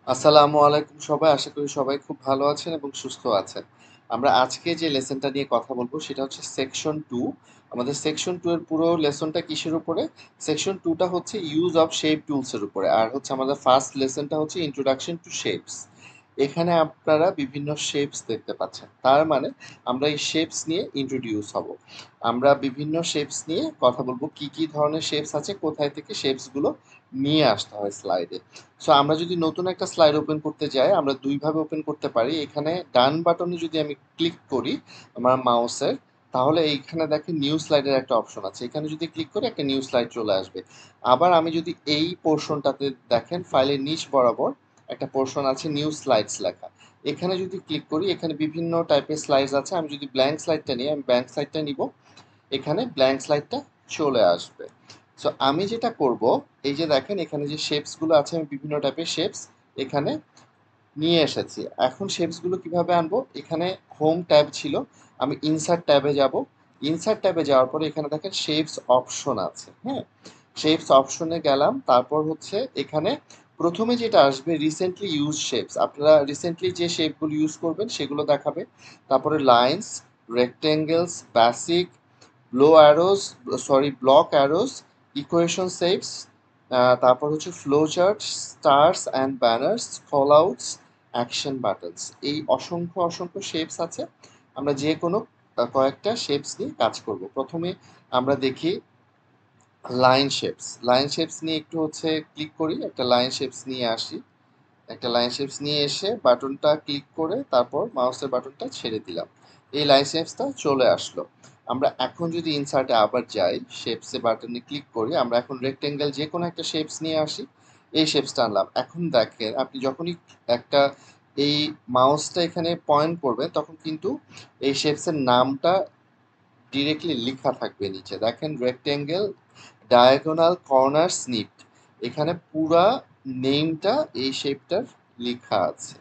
আসসালামু আলাইকুম সবাই। আশা করি সবাই খুব ভালো আছেন এবং সুস্থ আছেন। আমরা আজকে যে লেসনটা নিয়ে কথা বলবো সেটা হচ্ছে সেকশন 2। আমাদের সেকশন 2 এর পুরো লেসনটা কিসের উপরে? সেকশন 2 টা হচ্ছে ইউজ অফ শেপ টুলস এর উপরে। আর হচ্ছে আমাদের ফার্স্ট লেসনটা হচ্ছে ইন্ট্রোডাকশন টু শেপস। এখানে আপনারা বিভিন্ন শেপস দেখতে পাচ্ছেন। তার মানে আমরা এই শেপস নিয়ে ইন্ট্রোডিউস হব। আমরা বিভিন্ন শেপস নিয়ে কথা বলবো, কি কি ধরনের শেপস আছে, কোথায় থেকে শেপস গুলো নিয়ে আসতে হয় স্লাইডে। সো আমরা যদি নতুন একটা স্লাইড ওপেন করতে যাই, আমরা দুইভাবে ওপেন করতে পারি। এখানে ডান বাটনে যদি আমি ক্লিক করি আমার মাউসের, তাহলে এইখানে দেখেন নিউ স্লাইডের একটা অপশন আছে। এখানে যদি ক্লিক করি একটা নিউ স্লাইড চলে আসবে। আবার আমি যদি এই পোর্শনটাতে দেখেন, ফাইলের নিচ বরাবর একটা পোর্শন আছে নিউ স্লাইডস লেখা। এখানে যদি ক্লিক করি, এখানে বিভিন্ন টাইপের স্লাইডস আছে। আমি যদি ব্ল্যাঙ্ক স্লাইডটা নিই, আমি ব্ল্যাঙ্ক স্লাইডটা নিব, এখানে ব্ল্যাঙ্ক স্লাইডটা চলে আসবে। সো আমি যেটা করব, এই যে দেখেন এখানে যে শেপসগুলো আছে, আমি বিভিন্ন টাইপের শেপস এখানে নিয়ে এসেছি। এখন শেপসগুলো কিভাবে আনবো? এখানে হোম ট্যাব ছিল, আমি ইনসার্ট ট্যাবে যাব। ইনসার্ট ট্যাবে যাওয়ার পরে এখানে দেখেন শেপস অপশন আছে। হ্যাঁ, শেপস অপশনে গেলাম। তারপর হচ্ছে এখানে প্রথমে যেটা আসবে রিসেন্টলি ইউজ শেপস। আপনারা রিসেন্টলি যে শেপগুলো ইউজ করবেন সেগুলো দেখাবে। তারপরে lines, rectangles, basic, block arrows, equation shapes, তারপর হচ্ছে flow chart, stars and banners, call outs, action buttons. এই অসংখ্য অসংখ্য শেপস আছে। আমরা যে কোনো কয়েকটা শেপস নিয়ে কাজ করব। প্রথমে আমরা দেখি লাইন শেপস। লাইন শেপস নিয়ে একটু হচ্ছে ক্লিক করি, একটা লাইন শেপস নিয়ে আসি। একটা লাইন শেপস নিয়ে এসে বাটনটা ক্লিক করে তারপর মাউসের বাটনটা ছেড়ে দিলাম। এই লাইন শেপসটা চলে আসলো। আমরা এখন যদি ইনসার্টে আবার যাই, শেপসে বাটনে ক্লিক করি, আমরা এখন রেক্টেঙ্গেল যে কোনো একটা শেপস নিয়ে আসি। এই শেপসটা আনলাম। এখন দেখেন আপনি যখনই একটা এই মাউসটা এখানে পয়েন্ট করবেন তখন কিন্তু এই শেপসের নামটা ডিরেক্টলি লেখা থাকবে নিচে। দেখেন রেক্টেঙ্গেল ডায়াগোনাল কর্নার স্নিপড, এখানে পুরা নেমটা এই শেপটার লেখা আছে।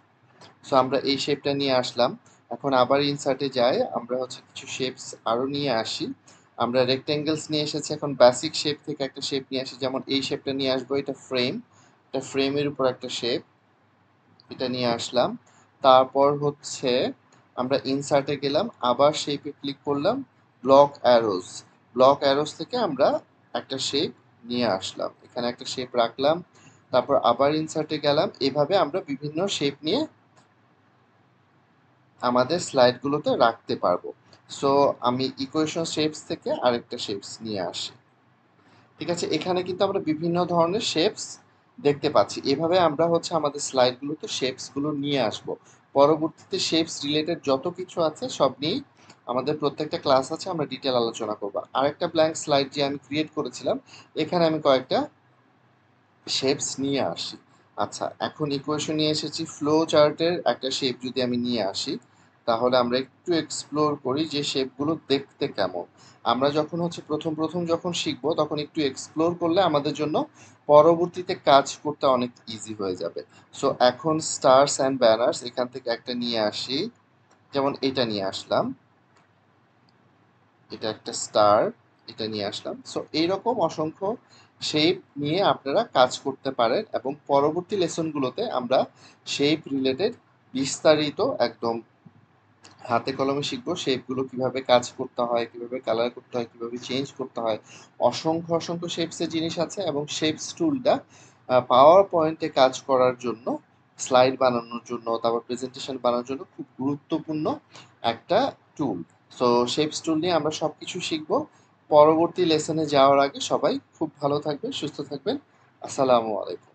সো আমরা এই শেপটা নিয়ে আসলাম। এখন আবার ইনসার্টে যাই, আমরা হচ্ছে কিছু শেপস আরো নিয়ে আসি। আমরা রেক্টেঙ্গেলস নিয়ে এসেছি, এখন বেসিক শেপ থেকে একটা শেপ নিয়ে আসি। যেমন এই শেপটা নিয়ে আসবো, এটা ফ্রেম, এটা ফ্রেমের উপর একটা শেপ, এটা নিয়ে আসলাম। তারপর হচ্ছে আমরা ইনসার্টে গেলাম, আবার শেপে ক্লিক করলাম, ব্লক অ্যারোস। ব্লক অ্যারোস থেকে আমরা একটা শেপ নিয়ে আসলাম, এখানে একটা শেপ রাখলাম। তারপর আবার ইনসার্টে গেলাম। এভাবে আমরা বিভিন্ন শেপ নিয়ে আমাদের স্লাইডগুলোতে রাখতে পারবো। সো আমি ইকুয়েশন শেপস থেকে আরেকটা শেপস নিয়ে আসি। ঠিক আছে, এখানে কিন্তু আমরা বিভিন্ন ধরনের শেপস দেখতে পাচ্ছি। এভাবে আমরা হচ্ছে আমাদের স্লাইডগুলোতে শেপসগুলো নিয়ে আসব। পরবর্তীতে শেপস রিলেটেড যত কিছু আছে সব নিয়েই আমাদের প্রত্যেকটা ক্লাস আছে, আমরা ডিটেল আলোচনা করব। আরেকটা ব্ল্যাঙ্ক স্লাইড যে আমি ক্রিয়েট করেছিলাম, এখানে আমি কয়েকটা শেপস নিয়ে আসি। আচ্ছা, এখন ইকুয়েশন নিয়ে এসেছি, ফ্লো চার্টের একটা শেপ যদি আমি নিয়ে আসি, তাহলে আমরা একটু এক্সপ্লোর করি যে শেপগুলো দেখতে কেমন। আমরা যখন হচ্ছে প্রথম প্রথম যখন শিখবো তখন একটু এক্সপ্লোর করলে আমাদের জন্য পরবর্তীতে কাজ করতে অনেক ইজি হয়ে যাবে। সো এখন স্টার্স অ্যান্ড ব্যানার্স এখান থেকে একটা নিয়ে আসি। যেমন এটা নিয়ে আসলাম, এটা একটা স্টার, এটা নিয়ে আসলাম। সো এইরকম অসংখ্য শেপ নিয়ে আপনারা কাজ করতে পারেন এবং পরবর্তী লেসনগুলোতে আমরা শেপ রিলেটেড বিস্তারিত একদম হাতে কলমে শিখবো। শেপগুলো কিভাবে কাজ করতে হয়, কিভাবে কালার করতে হয়, কিভাবে চেঞ্জ করতে হয়। অসংখ্য অসংখ্য শেপসের জিনিস আছে এবং শেপস টুলটা পাওয়ার পয়েন্টে কাজ করার জন্য, স্লাইড বানানোর জন্য, তারপর প্রেজেন্টেশন বানানোর জন্য খুব গুরুত্বপূর্ণ একটা টুল। সো শেপস টুল নিয়ে আমরা সব কিছু শিখবো। পরবর্তী লেসনে যাওয়ার আগে সবাই খুব ভালো থাকবেন, সুস্থ থাকবেন। আসসালামু আলাইকুম।